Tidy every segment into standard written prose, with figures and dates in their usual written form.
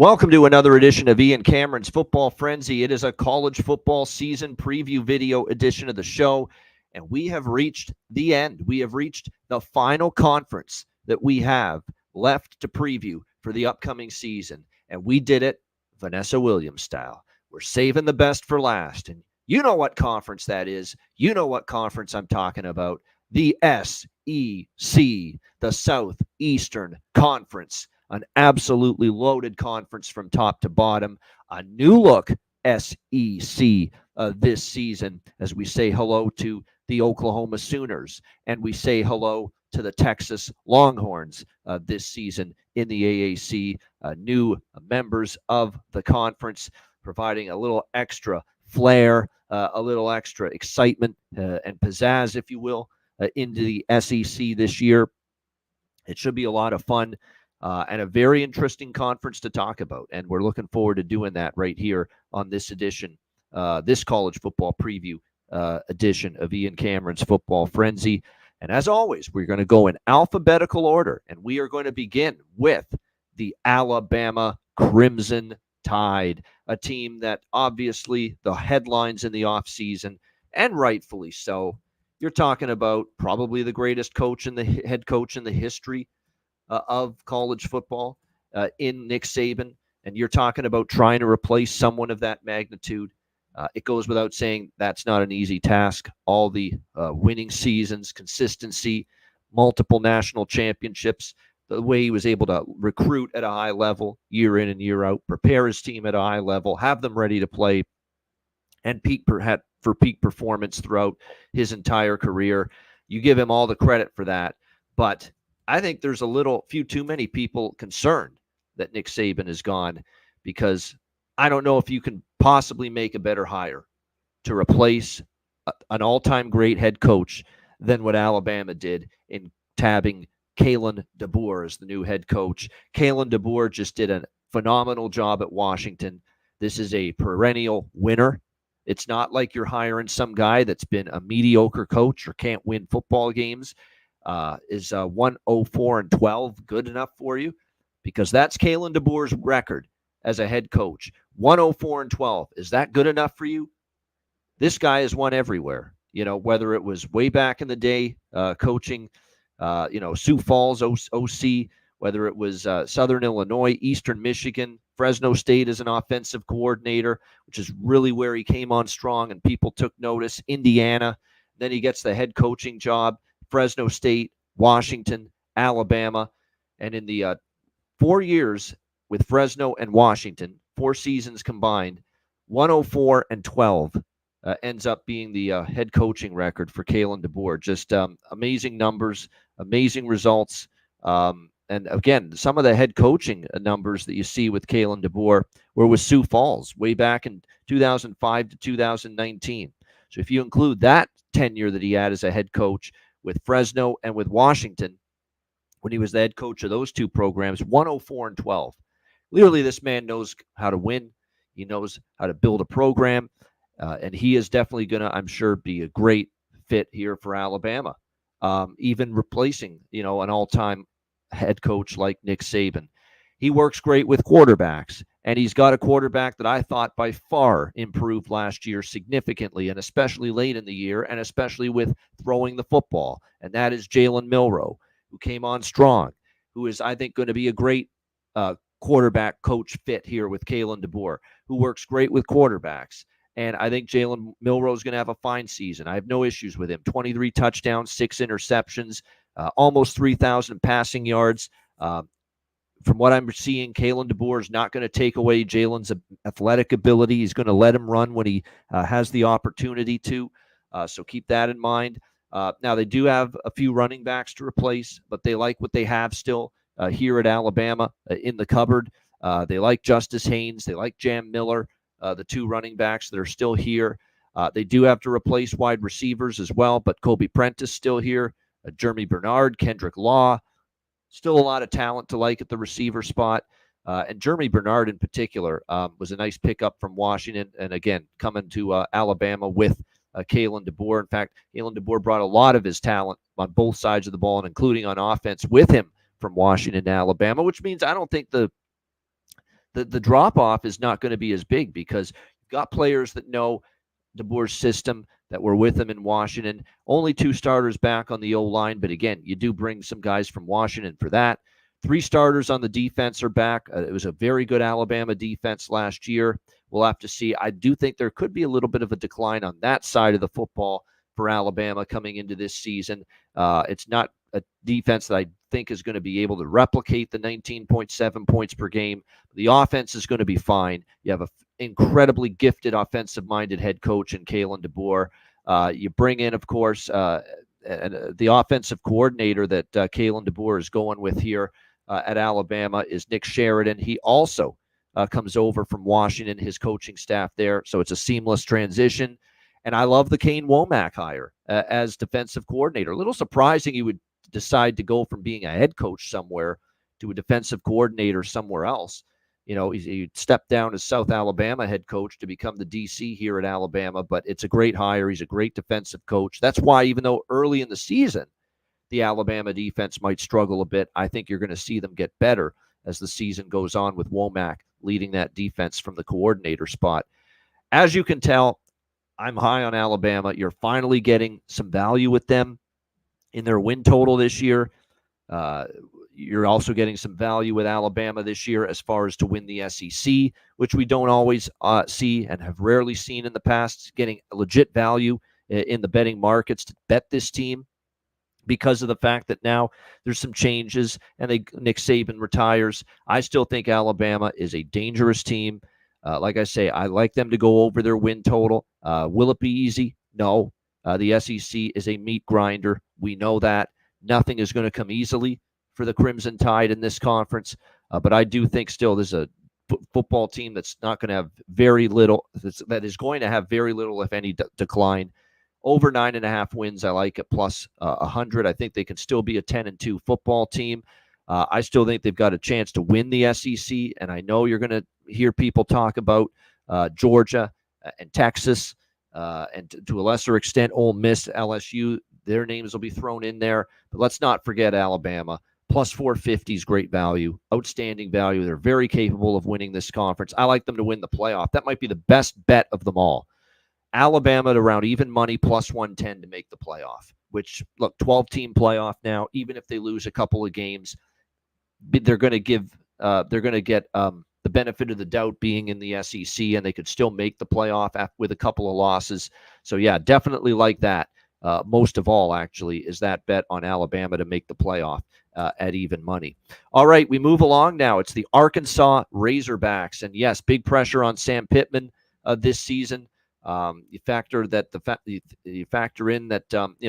Welcome to another edition of Ian Cameron's Football Frenzy. It is a college football season preview video edition of the show, and we have reached the end. We have reached the final conference that we have left to preview for the upcoming season, and we did it Vanessa Williams style. We're saving the best for last, and you know what conference that is. You know what conference I'm talking about. The SEC, the Southeastern Conference. An absolutely loaded conference from top to bottom. A new look SEC this season as we say hello to the Oklahoma Sooners and we say hello to the Texas Longhorns this season in the AAC. New members of the conference providing a little extra flair, a little extra excitement and pizzazz, if you will, into the SEC this year. It should be a lot of fun. And a very interesting conference to talk about. And we're looking forward to doing that right here on this edition, this college football preview edition of Ian Cameron's Football Frenzy. And as always, we're going to go in alphabetical order. And we are going to begin with the Alabama Crimson Tide, a team that obviously the headlines in the offseason, and rightfully so. You're talking about probably the greatest coach and the head coach in the history of college football in Nick Saban, and you're talking about trying to replace someone of that magnitude. It goes without saying that's not an easy task. All the winning seasons, consistency, multiple national championships, the way he was able to recruit at a high level year in and year out, prepare his team at a high level, have them ready to play, and peak performance throughout his entire career. You give him all the credit for that, but I think there's few too many people concerned that Nick Saban is gone, because I don't know if you can possibly make a better hire to replace an all-time great head coach than what Alabama did in tabbing Kalen DeBoer as the new head coach. Kalen DeBoer just did a phenomenal job at Washington. This is a perennial winner. It's not like you're hiring some guy that's been a mediocre coach or can't win football games. Is 104-12 good enough for you? Because that's Kalen DeBoer's record as a head coach. 104-12. Is that good enough for you? This guy has won everywhere. You know, whether it was way back in the day coaching, Sioux Falls OC, whether it was Southern Illinois, Eastern Michigan, Fresno State as an offensive coordinator, which is really where he came on strong and people took notice. Indiana. Then he gets the head coaching job. Fresno State, Washington, Alabama, and in the 4 years with Fresno and Washington, 4 seasons combined, 104-12 ends up being the head coaching record for Kalen DeBoer. Just amazing numbers, amazing results. And again, some of the head coaching numbers that you see with Kalen DeBoer were with Sioux Falls way back in 2005 to 2019. So if you include that tenure that he had as a head coach with Fresno and with Washington, when he was the head coach of those two programs, 104-12. Clearly, this man knows how to win. He knows how to build a program, and he is definitely going to, I'm sure, be a great fit here for Alabama, even replacing, an all-time head coach like Nick Saban. He works great with quarterbacks, and he's got a quarterback that I thought by far improved last year significantly, and especially late in the year, and especially with throwing the football, and that is Jalen Milroe, who came on strong, who is, I think, going to be a great quarterback coach fit here with Kalen DeBoer, who works great with quarterbacks. And I think Jalen Milroe is going to have a fine season. I have no issues with him. 23 touchdowns, 6 interceptions, almost 3,000 passing yards. From what I'm seeing, Kalen DeBoer is not going to take away Jalen's athletic ability. He's going to let him run when he has the opportunity to. So keep that in mind. Now, they do have a few running backs to replace, but they like what they have still here at Alabama in the cupboard. They like Justice Haynes. They like Jam Miller, the 2 running backs that are still here. They do have to replace wide receivers as well, but Kobe Prentice still here. Jeremy Bernard, Kendrick Law. Still a lot of talent to like at the receiver spot. And Jeremy Bernard in particular was a nice pickup from Washington. And again, coming to Alabama with Kalen DeBoer. In fact, Kalen DeBoer brought a lot of his talent on both sides of the ball, and including on offense with him from Washington to Alabama, which means I don't think the the drop off is not going to be as big because you've got players that know DeBoer's system that were with him in Washington. Only 2 starters back on the O-line, but again, you do bring some guys from Washington for that. 3 starters on the defense are back. It was a very good Alabama defense last year. We'll have to see. I do think there could be a little bit of a decline on that side of the football for Alabama coming into this season. It's not a defense that I think is going to be able to replicate the 19.7 points per game. The offense is going to be fine. You have an incredibly gifted offensive-minded head coach in Kalen DeBoer. You bring in, of course, the offensive coordinator that Kalen DeBoer is going with here at Alabama is Nick Sheridan. He also comes over from Washington, his coaching staff there. So it's a seamless transition. And I love the Kane Womack hire as defensive coordinator. A little surprising he would decide to go from being a head coach somewhere to a defensive coordinator somewhere else. You know, he stepped down as South Alabama head coach to become the DC here at Alabama, but it's a great hire. He's a great defensive coach. That's why even though early in the season, the Alabama defense might struggle a bit, I think you're going to see them get better as the season goes on with Womack leading that defense from the coordinator spot. As you can tell, I'm high on Alabama. You're finally getting some value with them in their win total this year. You're also getting some value with Alabama this year as far as to win the SEC, which we don't always see and have rarely seen in the past, getting legit value in the betting markets to bet this team because of the fact that now there's some changes and Nick Saban retires. I still think Alabama is a dangerous team. Like I say, I like them to go over their win total. Will it be easy? No. The SEC is a meat grinder. We know that. Nothing is going to come easily for the Crimson Tide in this conference. But I do think still there's a football team that's not going to have very little, that is going to have very little, if any, decline. Over 9.5 wins, I like it, plus 100. I think they can still be a 10-2 football team. I still think they've got a chance to win the SEC, and I know you're going to hear people talk about Georgia and Texas, and to a lesser extent, Ole Miss, LSU. Their names will be thrown in there, but let's not forget Alabama. Plus 450 is great value, outstanding value. They're very capable of winning this conference. I like them to win the playoff. That might be the best bet of them all. Alabama at around even money, plus 110 to make the playoff, which, look, 12-team playoff now. Even if they lose a couple of games, they're going to get the benefit of the doubt being in the SEC, and they could still make the playoff with a couple of losses. So, yeah, definitely like that. Most of all, actually, is that bet on Alabama to make the playoff at even money. All right, we move along now. It's the Arkansas Razorbacks. And, yes, big pressure on Sam Pittman this season. You factor in that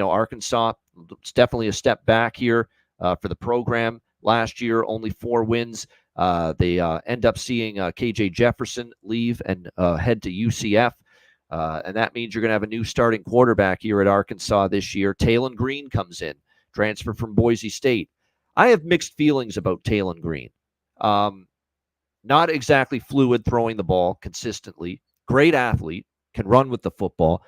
Arkansas, it's definitely a step back here for the program. Last year, only 4 wins. They end up seeing KJ Jefferson leave and head to UCF. And that means you're going to have a new starting quarterback here at Arkansas this year. Talon Green comes in, transfer from Boise State. I have mixed feelings about Talon Green. Not exactly fluid throwing the ball consistently. Great athlete, can run with the football.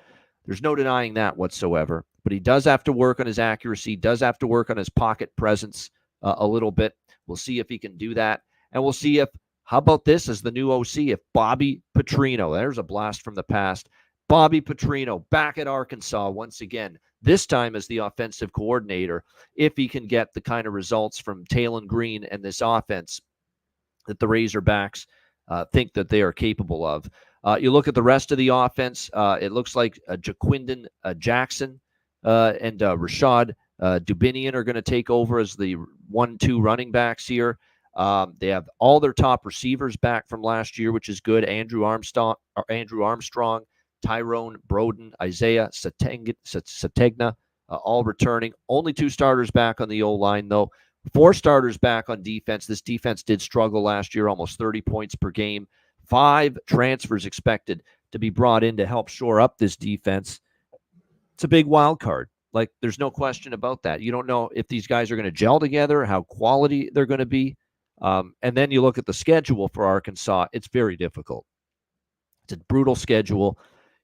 There's no denying that whatsoever. But he does have to work on his accuracy, does have to work on his pocket presence a little bit. We'll see if he can do that. And we'll see if, how about this as the new OC, if Bobby Petrino, there's a blast from the past, Bobby Petrino back at Arkansas once again, this time as the offensive coordinator, if he can get the kind of results from Talon Green and this offense that the Razorbacks think that they are capable of. You look at the rest of the offense, it looks like Jaquindon Jackson and Rashad Dubinian are going to take over as the 1-2 running backs here. They have all their top receivers back from last year, which is good. Andrew Armstrong, Tyrone Broden, Isaiah Sategna, all returning. Only 2 starters back on the O-line, though. 4 starters back on defense. This defense did struggle last year, almost 30 points per game. 5 transfers expected to be brought in to help shore up this defense. It's a big wild card. Like, there's no question about that. You don't know if these guys are going to gel together, how quality they're going to be. And then you look at the schedule for Arkansas. It's very difficult. It's a brutal schedule.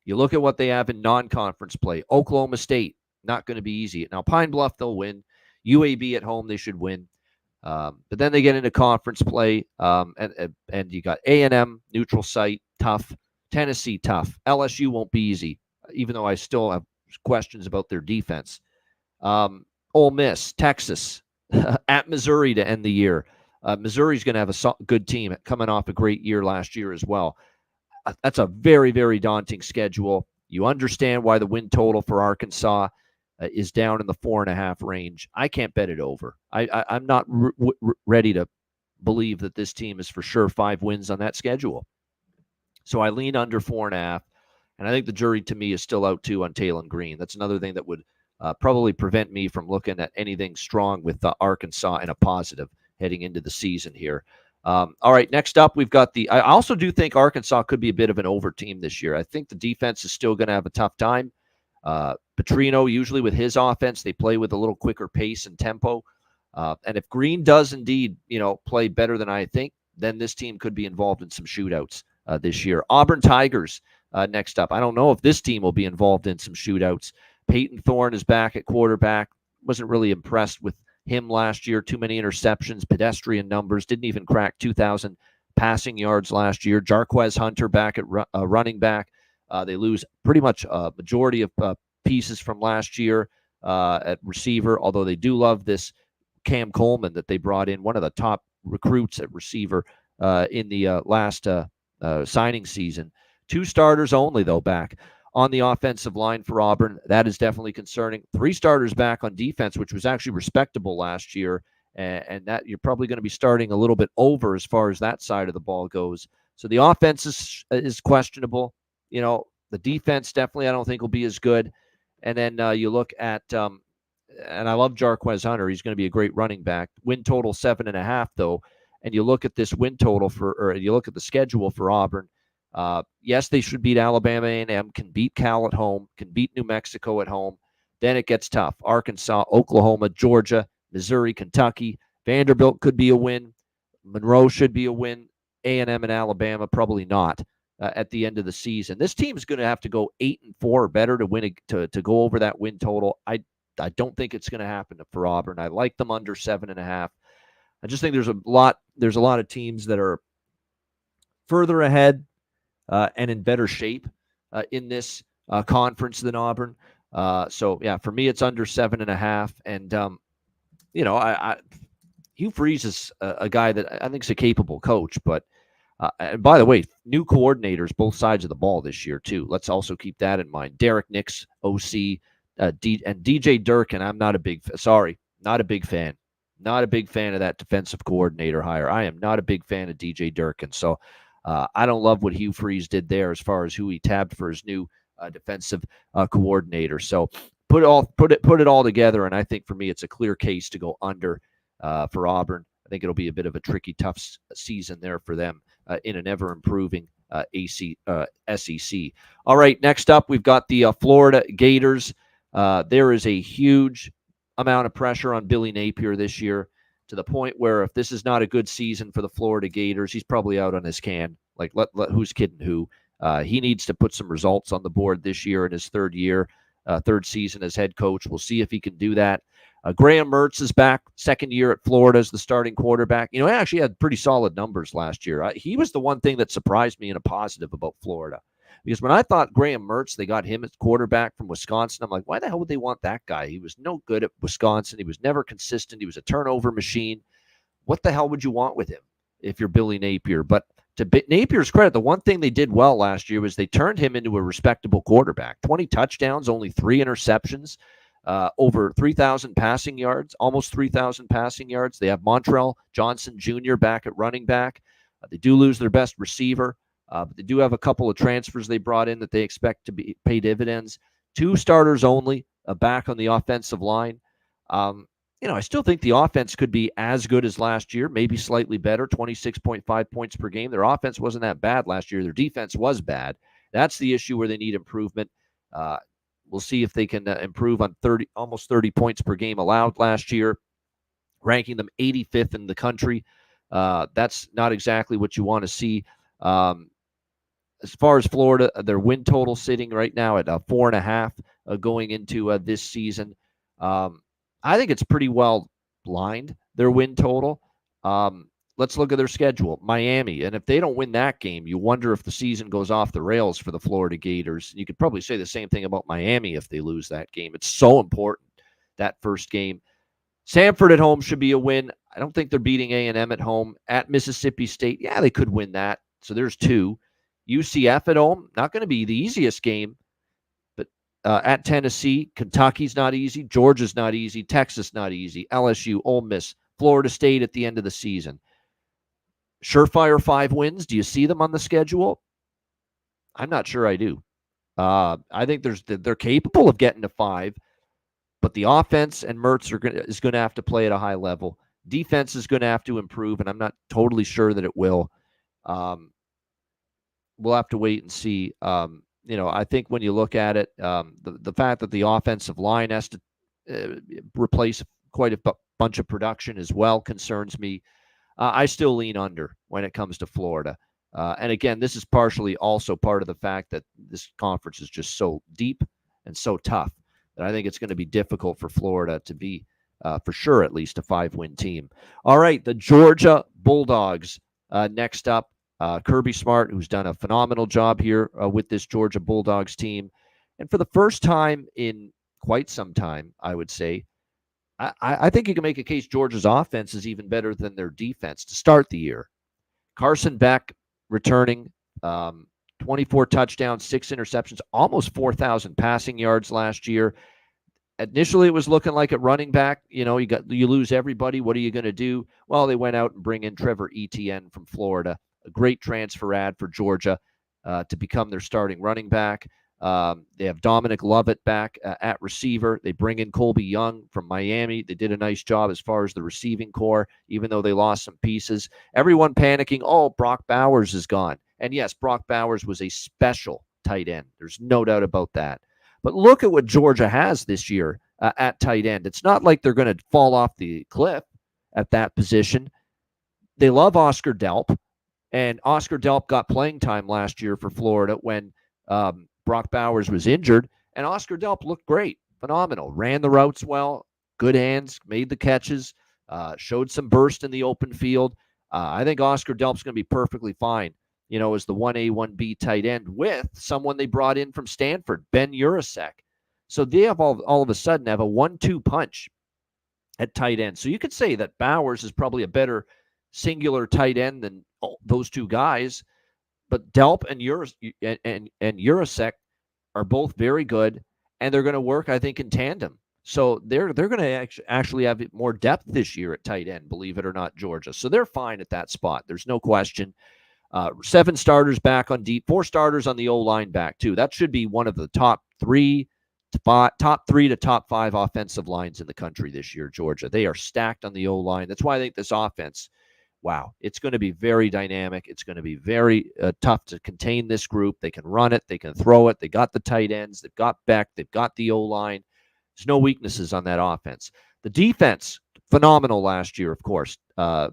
You look at what they have in non-conference play. Oklahoma State, not going to be easy. Now, Pine Bluff, they'll win. UAB at home, they should win. But then they get into conference play, and you got A&M, neutral site, tough. Tennessee, tough. LSU won't be easy, even though I still have questions about their defense. Ole Miss, Texas, at Missouri to end the year. Missouri's going to have a good team coming off a great year last year as well. That's a very, very daunting schedule. You understand why the win total for Arkansas is down in the 4.5 range. I can't bet it over. I'm not ready to believe that this team is for sure 5 wins on that schedule. So I lean under 4.5, and I think the jury to me is still out too on Talon Green. That's another thing that would probably prevent me from looking at anything strong with Arkansas in a positive heading into the season here. All right, next up, we've got I also do think Arkansas could be a bit of an over team this year. I think the defense is still going to have a tough time. Petrino, usually with his offense, they play with a little quicker pace and tempo. And if Green does indeed, play better than I think, then this team could be involved in some shootouts this year. Auburn Tigers next up. I don't know if this team will be involved in some shootouts. Peyton Thorne is back at quarterback. Wasn't really impressed with him last year. Too many interceptions, pedestrian numbers. Didn't even crack 2,000 passing yards last year. Jarquez Hunter back at running back. They lose pretty much a majority of pieces from last year at receiver, although they do love this Cam Coleman that they brought in, one of the top recruits at receiver in the last signing season. 2 starters only, though, back on the offensive line for Auburn. That is definitely concerning. 3 starters back on defense, which was actually respectable last year, and that you're probably going to be starting a little bit over as far as that side of the ball goes. So the offense is questionable. The defense definitely I don't think will be as good. And then you look at, and I love Jarquez Hunter. He's going to be a great running back. Win total 7.5, though. And you look at this win total or you look at the schedule for Auburn. Yes, they should beat Alabama A&M, can beat Cal at home, can beat New Mexico at home. Then it gets tough. Arkansas, Oklahoma, Georgia, Missouri, Kentucky. Vanderbilt could be a win. Monroe should be a win. A&M and Alabama probably not at the end of the season. This team is going to have to go 8-4 or better to win to go over that win total. I don't think it's going to happen for Auburn. I like them under 7.5. I just think there's a lot of teams that are further ahead and in better shape in this conference than Auburn. So yeah, for me, it's under 7.5. And Hugh Freeze is a guy that I think is a capable coach. But and by the way, new coordinators both sides of the ball this year too. Let's also keep that in mind. Derek Nix, OC, and DJ Durkin. I'm not a big fan. Not a big fan of that defensive coordinator hire. I am not a big fan of DJ Durkin. So I don't love what Hugh Freeze did there as far as who he tabbed for his new defensive coordinator. So put it all together, and I think for me it's a clear case to go under for Auburn. I think it'll be a bit of a tricky, tough season there for them in an ever-improving SEC. All right, next up we've got the Florida Gators. There is a huge amount of pressure on Billy Napier this year, to the point where if this is not a good season for the Florida Gators, he's probably out on his can. Like, who's kidding who? He needs to put some results on the board this year in his third season as head coach. We'll see if he can do that. Graham Mertz is back, second year at Florida as the starting quarterback. He actually had pretty solid numbers last year. He was the one thing that surprised me in a positive about Florida. Because when I thought Graham Mertz, they got him as quarterback from Wisconsin, I'm like, why the hell would they want that guy? He was no good at Wisconsin. He was never consistent. He was a turnover machine. What the hell would you want with him if you're Billy Napier? But to Napier's credit, the one thing they did well last year was they turned him into a respectable quarterback. 20 touchdowns, only 3 interceptions, over 3,000 passing yards, almost 3,000 passing yards. They have Montrell Johnson Jr. back at running back. They do lose their best receiver. But they do have a couple of transfers they brought in that they expect to pay dividends. 2 starters only back on the offensive line. I still think the offense could be as good as last year, maybe slightly better, 26.5 points per game. Their offense wasn't that bad last year. Their defense was bad. That's the issue where they need improvement. We'll see if they can improve on almost 30 points per game allowed last year, ranking them 85th in the country. That's not exactly what you want to see. As far as Florida, their win total sitting right now at 4.5 going into this season. I think it's pretty well lined. their win total. Let's look at their schedule. Miami, and if they don't win that game, you wonder if the season goes off the rails for the Florida Gators. You could probably say the same thing about Miami if they lose that game. It's so important, that first game. Samford at home should be a win. I don't think they're beating A&M at home. At Mississippi State, yeah, they could win that. So there's 2. UCF at home, not going to be the easiest game. But at Tennessee, Kentucky's not easy. Georgia's not easy. Texas not easy. LSU, Ole Miss, Florida State at the end of the season. Surefire 5 wins. Do you see them on the schedule? I'm not sure I do. I think they're capable of getting to 5, but the offense and Mertz is going to have to play at a high level. Defense is going to have to improve, and I'm not totally sure that it will. We'll have to wait and see. I think when you look at it, the fact that the offensive line has to replace quite a bunch of production as well concerns me. I still lean under when it comes to Florida. And again, this is partially also part of the fact that this conference is just so deep and so tough that I think it's going to be difficult for Florida to be, for sure, at least a 5-win team. All right, the Georgia Bulldogs next up. Kirby Smart, who's done a phenomenal job here with this Georgia Bulldogs team. And for the first time in quite some time, I would say, I think you can make a case Georgia's offense is even better than their defense to start the year. Carson Beck returning, 24 touchdowns, 6 interceptions, almost 4,000 passing yards last year. Initially, it was looking like at running back, you lose everybody. What are you going to do? Well, they went out and bring in Trevor Etienne from Florida, a great transfer ad for Georgia to become their starting running back. They have Dominic Lovett back at receiver. They bring in Colby Young from Miami. They did a nice job as far as the receiving core, even though they lost some pieces. Everyone panicking, Brock Bowers is gone. And yes, Brock Bowers was a special tight end. There's no doubt about that. But look at what Georgia has this year at tight end. It's not like they're going to fall off the cliff at that position. They love Oscar Delp, and Oscar Delp got playing time last year for Florida when Brock Bowers was injured, and Oscar Delp looked great, phenomenal, ran the routes well, good hands, made the catches, showed some burst in the open field. I think Oscar Delp's going to be perfectly fine, as the 1A, 1B tight end with someone they brought in from Stanford, Ben Urasek. So they have all of a sudden have a 1-2 punch at tight end. So you could say that Bowers is probably a better singular tight end than those two guys. But Delp and Urasek are both very good, and they're going to work, I think, in tandem. So they're going to actually have more depth this year at tight end, believe it or not, Georgia. So they're fine at that spot. There's no question. 7 starters back on deep, 4 starters on the O-line back, too. That should be one of the top 3 to top 5 offensive lines in the country this year, Georgia. They are stacked on the O-line. That's why I think this offense, wow, it's going to be very dynamic. It's going to be very tough to contain this group. They can run it. They can throw it. They got the tight ends. They've got Beck. They've got the O-line. There's no weaknesses on that offense. The defense, phenomenal last year, of course,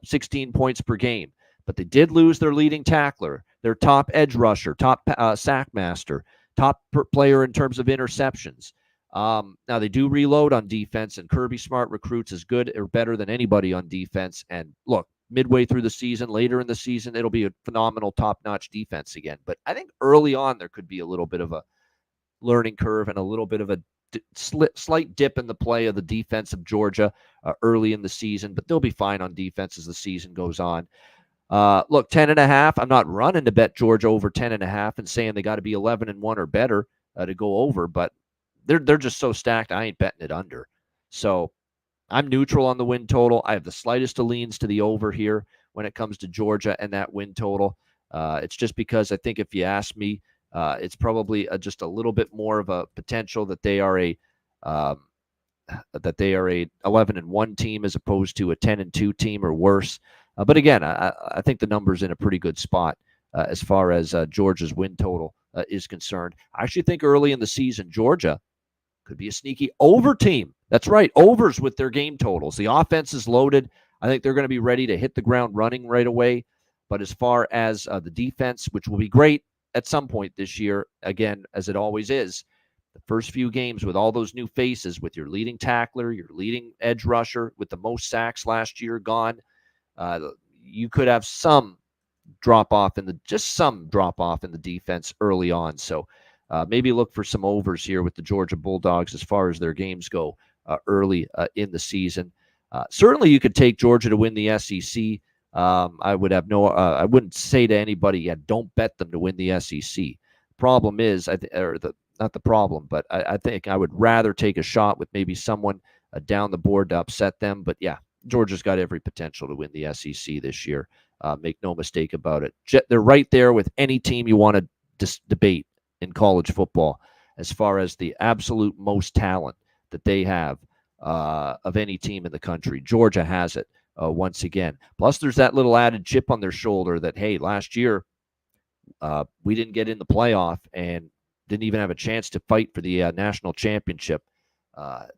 16 points per game. But they did lose their leading tackler, their top edge rusher, top sack master, top player in terms of interceptions. Now, they do reload on defense, and Kirby Smart recruits as good or better than anybody on defense. And look, midway through the season, later in the season, it'll be a phenomenal top-notch defense again. But I think early on there could be a little bit of a learning curve and a little bit of a slight dip in the play of the defense of Georgia early in the season. But they'll be fine on defense as the season goes on. Look, 10.5. I'm not running to bet Georgia over 10.5 and saying they got to be 11-1 or better to go over, but they're just so stacked. I ain't betting it under. So I'm neutral on the win total. I have the slightest of leans to the over here when it comes to Georgia and that win total. It's just because I think if you ask me, it's probably just a little bit more of a potential that they are a 11-1 team as opposed to a 10-2 team or worse. But again, I think the number's in a pretty good spot as far as Georgia's win total is concerned. I actually think early in the season, Georgia could be a sneaky over team. That's right, overs with their game totals. The offense is loaded. I think they're going to be ready to hit the ground running right away. But as far as the defense, which will be great at some point this year, again, as it always is, The first few games with all those new faces, with your leading tackler, your leading edge rusher, with the most sacks last year gone, you could have some drop off in the defense early on. So maybe look for some overs here with the Georgia Bulldogs as far as their games go early in the season. Certainly, you could take Georgia to win the SEC. I wouldn't say to anybody, yeah, don't bet them to win the SEC. Problem is, not the problem, but I think I would rather take a shot with maybe someone down the board to upset them. But yeah, Georgia's got every potential to win the SEC this year. Make no mistake about it. They're right there with any team you want to debate in college football as far as the absolute most talent that they have of any team in the country. Georgia has it once again. Plus, there's that little added chip on their shoulder that, hey, last year we didn't get in the playoff and didn't even have a chance to fight for the national championship.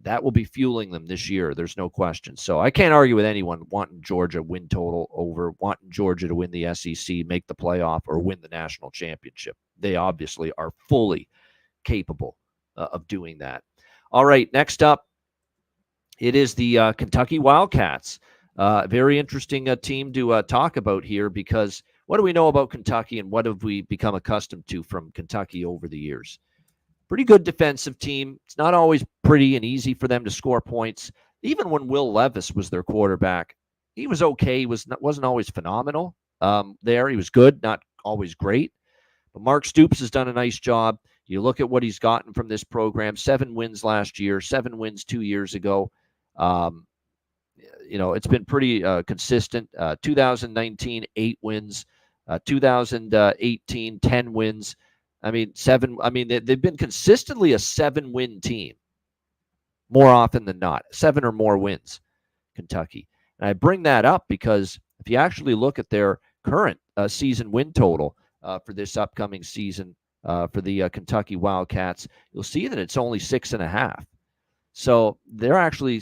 That will be fueling them this year. There's no question. So I can't argue with anyone wanting Georgia win total over wanting Georgia to win the SEC, make the playoff, or win the national championship. They obviously are fully capable of doing that. All right, next up, it is the Kentucky Wildcats. Very interesting team to talk about here, because what do we know about Kentucky and what have we become accustomed to from Kentucky over the years? Pretty good defensive team. It's not always pretty and easy for them to score points. Even when Will Levis was their quarterback, he was okay. He wasn't always phenomenal there. He was good, not always great. But Mark Stoops has done a nice job. You look at what he's gotten from this program: 7 wins last year, 7 wins 2 years ago. It's been pretty consistent. 2019, 8 wins. 2018, 10 wins. They've been consistently a 7-win team more often than not, 7 or more wins, Kentucky. And I bring that up because if you actually look at their current season win total for this upcoming season for the Kentucky Wildcats, you'll see that it's only 6.5. So they've actually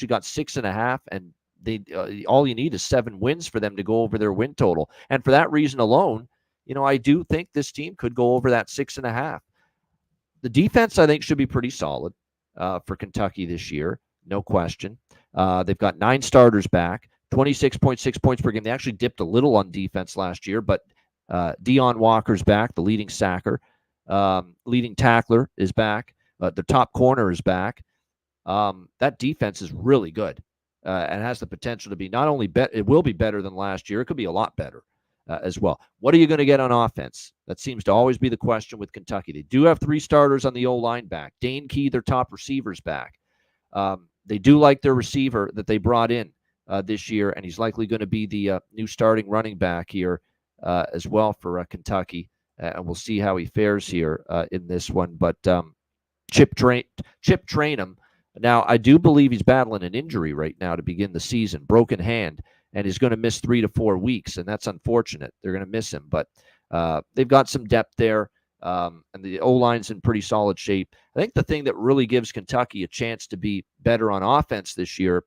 got 6.5, and all you need is 7 wins for them to go over their win total. And for that reason alone, I do think this team could go over that 6.5. The defense, I think, should be pretty solid for Kentucky this year, no question. They've got 9 starters back, 26.6 points per game. They actually dipped a little on defense last year, but Deion Walker's back, the leading sacker. Leading tackler is back. The top corner is back. That defense is really good and has the potential to be not only it will be better than last year, it could be a lot better. As well. What are you going to get on offense? That seems to always be the question with Kentucky. They do have 3 starters on the O-line back. Dane Key, their top receiver's back. They do like their receiver that they brought in this year, and he's likely going to be the new starting running back here as well for Kentucky. And we'll see how he fares here in this one. But Chip Trainum. Now, I do believe he's battling an injury right now to begin the season, broken hand. And he's going to miss 3 to 4 weeks, and that's unfortunate. They're going to miss him, but they've got some depth there, and the O-line's in pretty solid shape. I think the thing that really gives Kentucky a chance to be better on offense this year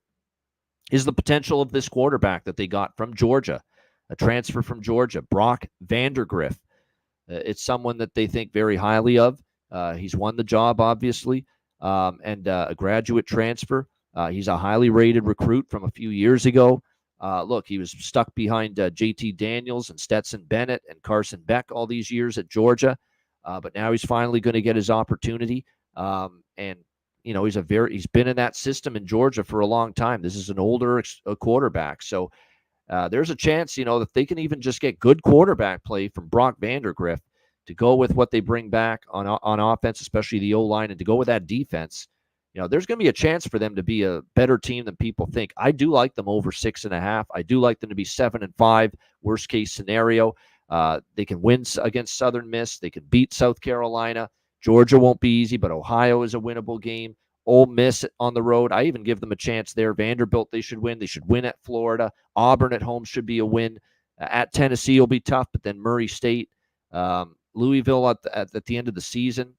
is the potential of this quarterback that they got from Georgia, a transfer from Georgia, Brock Vandergriff. It's someone that they think very highly of. He's won the job, obviously, and a graduate transfer. He's a highly rated recruit from a few years ago. Look, he was stuck behind JT Daniels and Stetson Bennett and Carson Beck all these years at Georgia, but now he's finally going to get his opportunity. And he's been in that system in Georgia for a long time. This is an older quarterback, so there's a chance, that they can even just get good quarterback play from Brock Vandergriff to go with what they bring back on offense, especially the O-line, and to go with that defense. There's going to be a chance for them to be a better team than people think. I do like them over 6.5. I do like them to be 7-5, worst case scenario. They can win against Southern Miss. They can beat South Carolina. Georgia won't be easy, but Ohio is a winnable game. Ole Miss on the road, I even give them a chance there. Vanderbilt, they should win. They should win at Florida. Auburn at home should be a win. At Tennessee will be tough, but then Murray State, Louisville at the end of the season.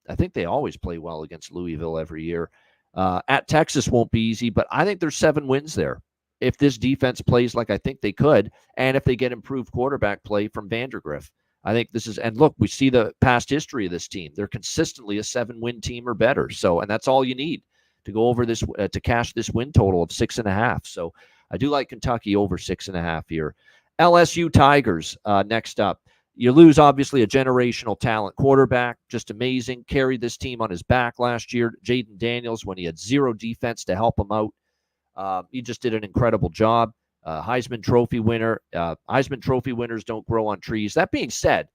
I think they always play well against Louisville every year. At Texas won't be easy, but I think there's 7 wins there if this defense plays like I think they could, and if they get improved quarterback play from Vandergriff. I think this is, and look, we see the past history of this team. They're consistently a 7-win team or better. So, and that's all you need to go over this, to cash this win total of 6.5. So I do like Kentucky over 6.5 here. LSU Tigers next up. You lose, obviously, a generational talent quarterback, just amazing. Carried this team on his back last year. Jaden Daniels, when he had zero defense to help him out, he just did an incredible job. Heisman Trophy winner. Heisman Trophy winners don't grow on trees. That being said,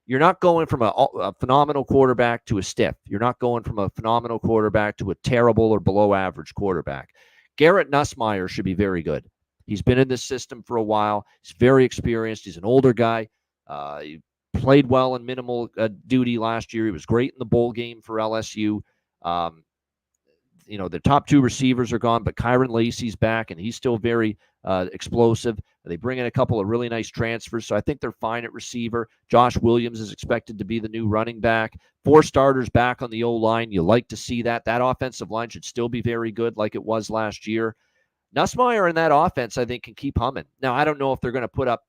you're not going from a phenomenal quarterback to a stiff. You're not going from a phenomenal quarterback to a terrible or below average quarterback. Garrett Nussmeier should be very good. He's been in this system for a while. He's very experienced. He's an older guy. He played well in minimal duty last year. He was great in the bowl game for LSU. The top two receivers are gone, but Kyron Lacey's back, and he's still very explosive. They bring in a couple of really nice transfers, so I think they're fine at receiver. Josh Williams is expected to be the new running back. 4 starters back on the O-line. You like to see that. That offensive line should still be very good like it was last year. Nussmeier in that offense, I think, can keep humming. Now, I don't know if they're going to put up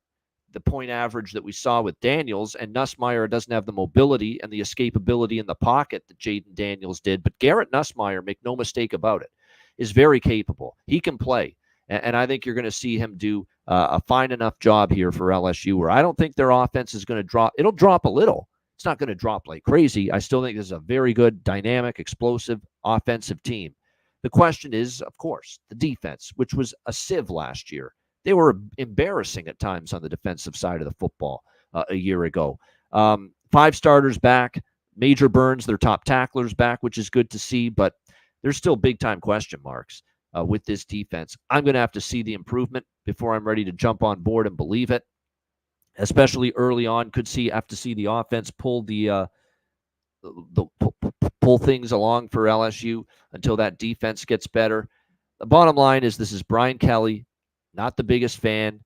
the point average that we saw with Daniels, and Nussmeier doesn't have the mobility and the escapability in the pocket that Jaden Daniels did. But Garrett Nussmeier, make no mistake about it, is very capable. He can play. And I think you're going to see him do a fine enough job here for LSU, where I don't think their offense is going to drop. It'll drop a little. It's not going to drop like crazy. I still think this is a very good, dynamic, explosive offensive team. The question is, of course, the defense, which was a sieve last year. They were embarrassing at times on the defensive side of the football a year ago. 5 starters back. Major Burns, their top tacklers, back, which is good to see, but there's still big-time question marks with this defense. I'm going to have to see the improvement before I'm ready to jump on board and believe it, especially early on. Have to see the offense pull pull things along for LSU until that defense gets better. The bottom line is this is Brian Kelly. Not the biggest fan.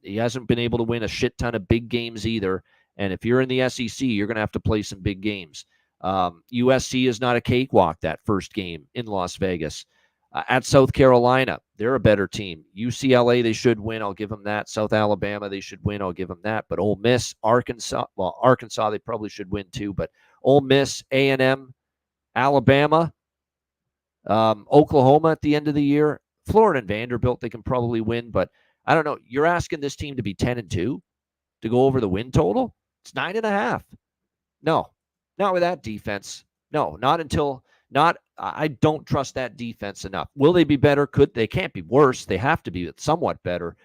He hasn't been able to win a shit ton of big games either. And if you're in the SEC, you're going to have to play some big games. USC is not a cakewalk that first game in Las Vegas. At South Carolina, they're a better team. UCLA, they should win. I'll give them that. South Alabama, they should win. I'll give them that. But Ole Miss, Arkansas, they probably should win too. But Ole Miss, A&M, Alabama, Oklahoma at the end of the year, Florida and Vanderbilt, they can probably win, but I don't know. You're asking this team to be 10-2 to go over the win total? It's 9.5. No, not with that defense. No, I don't trust that defense enough. Will they be better? They can't be worse. They have to be somewhat better,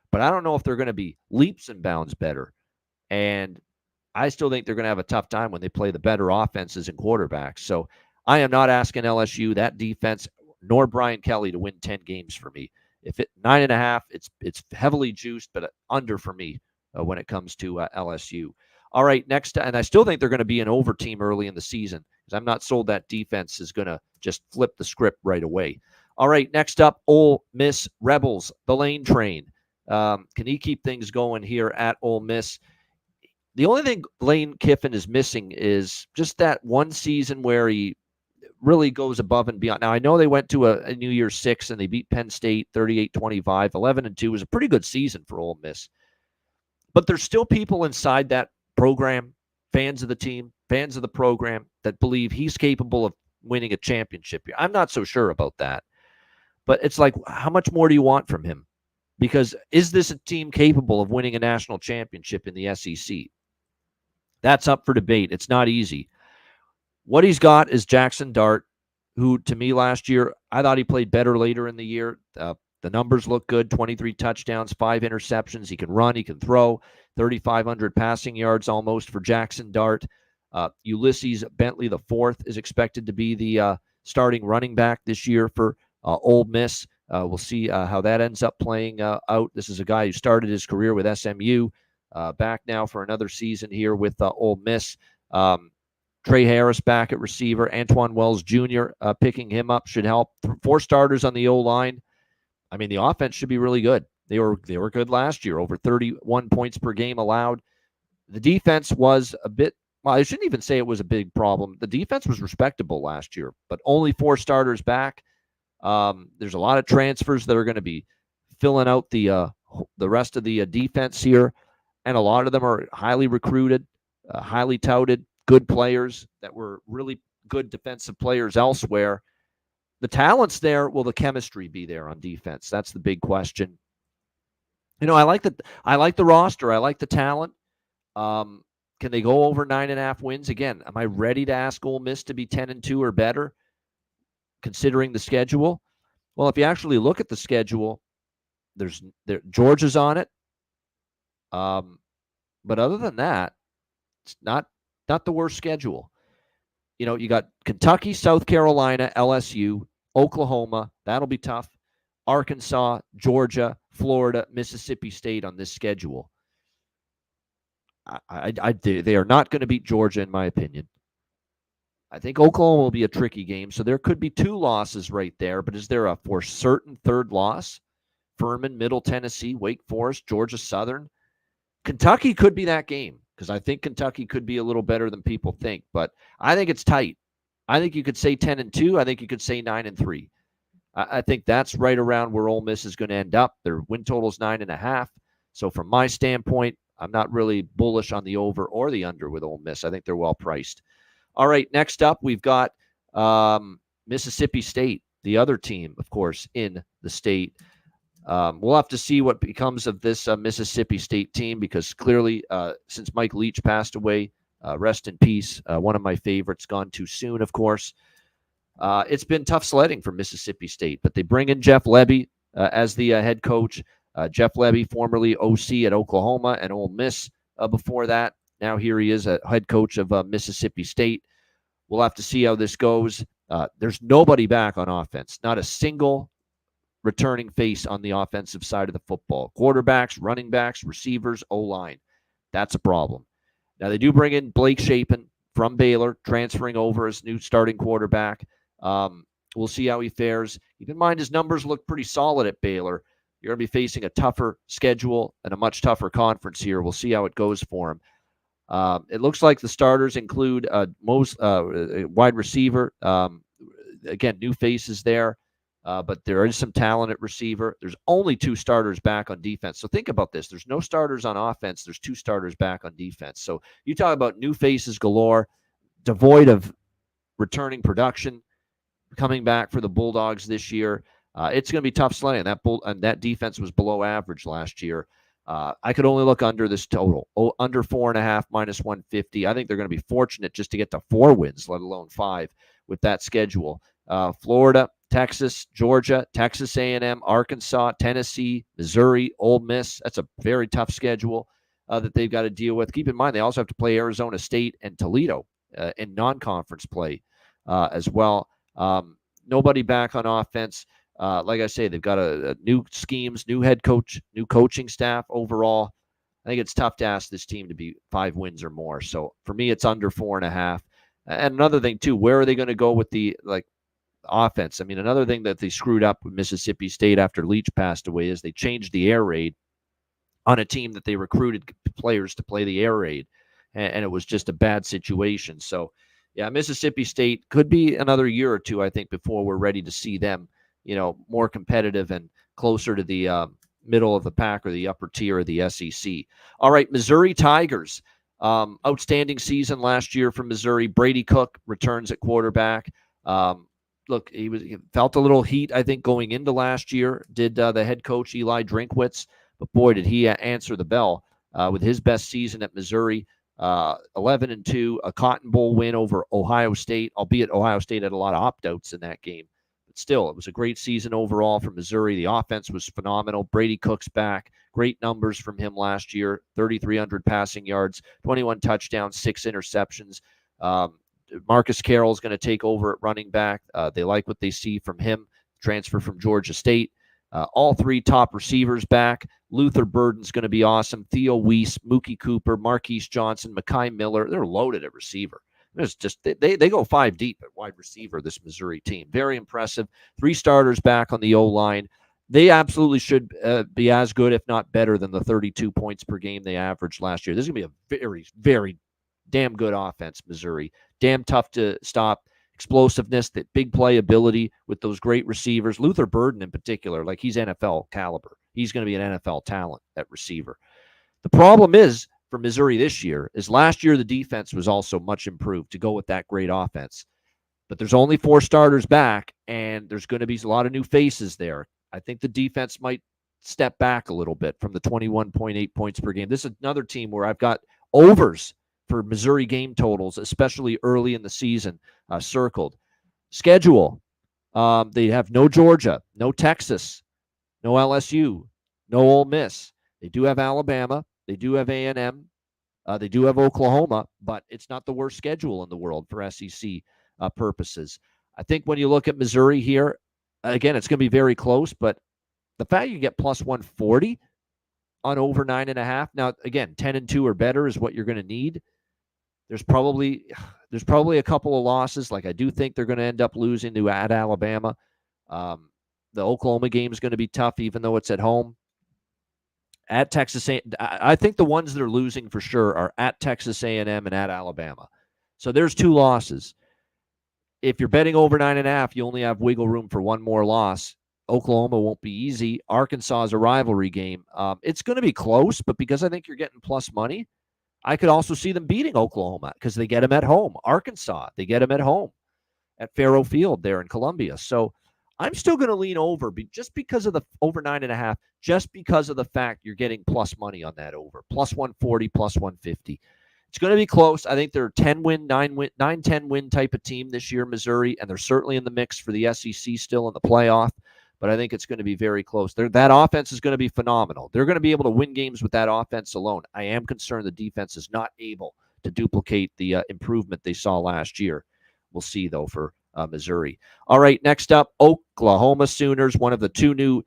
but I don't know if they're going to be leaps and bounds better. And I still think they're going to have a tough time when they play the better offenses and quarterbacks. So I am not asking LSU, that defense, nor Brian Kelly, to win 10 games for me. If it 9.5, it's heavily juiced, but under for me when it comes to LSU. All right, next, and I still think they're going to be an over team early in the season because I'm not sold that defense is going to just flip the script right away. All right, next up, Ole Miss Rebels, the Lane Train. Can he keep things going here at Ole Miss? The only thing Lane Kiffin is missing is just that one season where he really goes above and beyond. Now, I know they went to a New Year's 6 and they beat Penn State 38-25. 11-2 was a pretty good season for Ole Miss. But there's still people inside that program, fans of the team, fans of the program, that believe he's capable of winning a championship. I'm not so sure about that. But it's like, how much more do you want from him? Because is this a team capable of winning a national championship in the SEC? That's up for debate. It's not easy. What he's got is Jackson Dart, who, to me, last year, I thought he played better later in the year. The numbers look good, 23 touchdowns, 5 interceptions. He can run, he can throw, 3,500 passing yards almost for Jackson Dart. Ulysses Bentley IV is expected to be the starting running back this year for Ole Miss. We'll see how that ends up playing out. This is a guy who started his career with SMU, back now for another season here with Ole Miss. Trey Harris back at receiver. Antoine Wells Jr. Picking him up should help. 4 starters on the O-line. I mean, the offense should be really good. They were good last year, over 31 points per game allowed. The defense was a bit, well, I shouldn't even say it was a big problem. The defense was respectable last year, but only 4 starters back. There's a lot of transfers that are going to be filling out the rest of the defense here. and a lot of them are highly recruited, highly touted, good players that were really good defensive players elsewhere. The talent's there. Will the chemistry be there on defense? That's the big question. I like the roster. I like the talent. Can they go over 9.5 wins again? Am I ready to ask Ole Miss to be 10-2 or better, considering the schedule? Well, if you actually look at the schedule, Georgia's on it. But other than that, it's not the worst schedule. You got Kentucky, South Carolina, LSU, Oklahoma. That'll be tough. Arkansas, Georgia, Florida, Mississippi State on this schedule. They are not going to beat Georgia, in my opinion. I think Oklahoma will be a tricky game, so there could be 2 losses right there. But is there a for certain third loss? Furman, Middle Tennessee, Wake Forest, Georgia Southern. Kentucky could be that game because I think Kentucky could be a little better than people think. But I think it's tight. I think you could say 10-2. I think you could say 9-3. I think that's right around where Ole Miss is going to end up. Their win total is 9.5. So from my standpoint, I'm not really bullish on the over or the under with Ole Miss. I think they're well priced. All right, next up, we've got Mississippi State, the other team, of course, in the state. We'll have to see what becomes of this Mississippi State team because clearly, since Mike Leach passed away, rest in peace, one of my favorites, gone too soon, of course. It's been tough sledding for Mississippi State, but they bring in Jeff Lebby as the head coach. Jeff Lebby, formerly OC at Oklahoma and Ole Miss before that. Now here he is, a head coach of Mississippi State. We'll have to see how this goes. There's nobody back on offense, not a single returning face on the offensive side of the football. Quarterbacks, running backs, receivers, O-line. That's a problem. Now, they do bring in Blake Shapen from Baylor, transferring over as new starting quarterback. We'll see how he fares. Keep in mind, his numbers look pretty solid at Baylor. You're going to be facing a tougher schedule and a much tougher conference here. We'll see how it goes for him. It looks like the starters include most wide receiver. Again, new faces there, but there is some talent at receiver. There's only 2 starters back on defense. So think about this. There's no starters on offense. There's 2 starters back on defense. So you talk about new faces galore, devoid of returning production, coming back for the Bulldogs this year. It's going to be tough sledding. That defense was below average last year. I could only look under this total, under 4.5 minus 150. I think they're going to be fortunate just to get to 4 wins, let alone 5 with that schedule. Florida, Texas, Georgia, Texas A&M, Arkansas, Tennessee, Missouri, Ole Miss. That's a very tough schedule that they've got to deal with. Keep in mind, they also have to play Arizona State and Toledo in non-conference play as well. Nobody back on offense. Like I say, they've got a new schemes, new head coach, new coaching staff overall. I think it's tough to ask this team to be 5 wins or more. So for me, it's under 4.5. And another thing, too, where are they going to go with the offense? I mean, another thing that they screwed up with Mississippi State after Leach passed away is they changed the air raid on a team that they recruited players to play the air raid. And it was just a bad situation. So, yeah, Mississippi State could be another year or 2, I think, before we're ready to see them, more competitive and closer to the middle of the pack or the upper tier of the SEC. All right, Missouri Tigers. Outstanding season last year for Missouri. Brady Cook returns at quarterback. Look, he felt a little heat, I think, going into last year, did the head coach Eli Drinkwitz. But, boy, did he answer the bell with his best season at Missouri. 11-2, a Cotton Bowl win over Ohio State, albeit Ohio State had a lot of opt-outs in that game. But still, it was a great season overall for Missouri. The offense was phenomenal. Brady Cook's back. Great numbers from him last year. 3,300 passing yards, 21 touchdowns, 6 interceptions. Marcus Carroll is going to take over at running back. They like what they see from him. Transfer from Georgia State. All 3 top receivers back. Luther Burden's going to be awesome. Theo Weiss, Mookie Cooper, Marquise Johnson, Mekhi Miller. They're loaded at receiver. There's just they go 5 deep at wide receiver, this Missouri team. Very impressive. 3 starters back on the O-line. They absolutely should be as good, if not better, than the 32 points per game they averaged last year. This is going to be a very, very damn good offense, Missouri. Damn tough to stop. Explosiveness, that big playability with those great receivers. Luther Burden in particular, he's NFL caliber. He's going to be an NFL talent at receiver. The problem is for Missouri this year is last year the defense was also much improved to go with that great offense. But there's only 4 starters back, and there's going to be a lot of new faces there. I think the defense might step back a little bit from the 21.8 points per game. This is another team where I've got overs for Missouri game totals, especially early in the season, circled. Schedule. They have no Georgia, no Texas, no LSU, no Ole Miss. They do have Alabama. They do have A&M. They do have Oklahoma, but it's not the worst schedule in the world for SEC purposes. I think when you look at Missouri here, again, it's going to be very close, but the fact you get plus 140 on over 9.5. Now, again, 10-2 or better is what you're going to need. There's probably a couple of losses. Like I do think they're going to end up losing to at Alabama. The Oklahoma game is going to be tough, even though it's at home. At Texas A&M, I think the ones that are losing for sure are at Texas A&M and at Alabama. So there's 2 losses. If you're betting over 9.5, you only have wiggle room for one more loss. Oklahoma won't be easy. Arkansas is a rivalry game. It's going to be close, but because I think you're getting plus money, I could also see them beating Oklahoma because they get them at home. Arkansas, they get them at home at Faro Field there in Columbia. So I'm still going to lean over just because of the over 9.5, just because of the fact you're getting plus money on that over. Plus 140, plus 150. It's going to be close. I think they're a 10-win, 9-10 win type of team this year, Missouri, and they're certainly in the mix for the SEC still in the playoff. But I think it's going to be very close. That offense is going to be phenomenal. They're going to be able to win games with that offense alone. I am concerned the defense is not able to duplicate the improvement they saw last year. We'll see, though, for Missouri. All right, next up, Oklahoma Sooners, one of the 2 new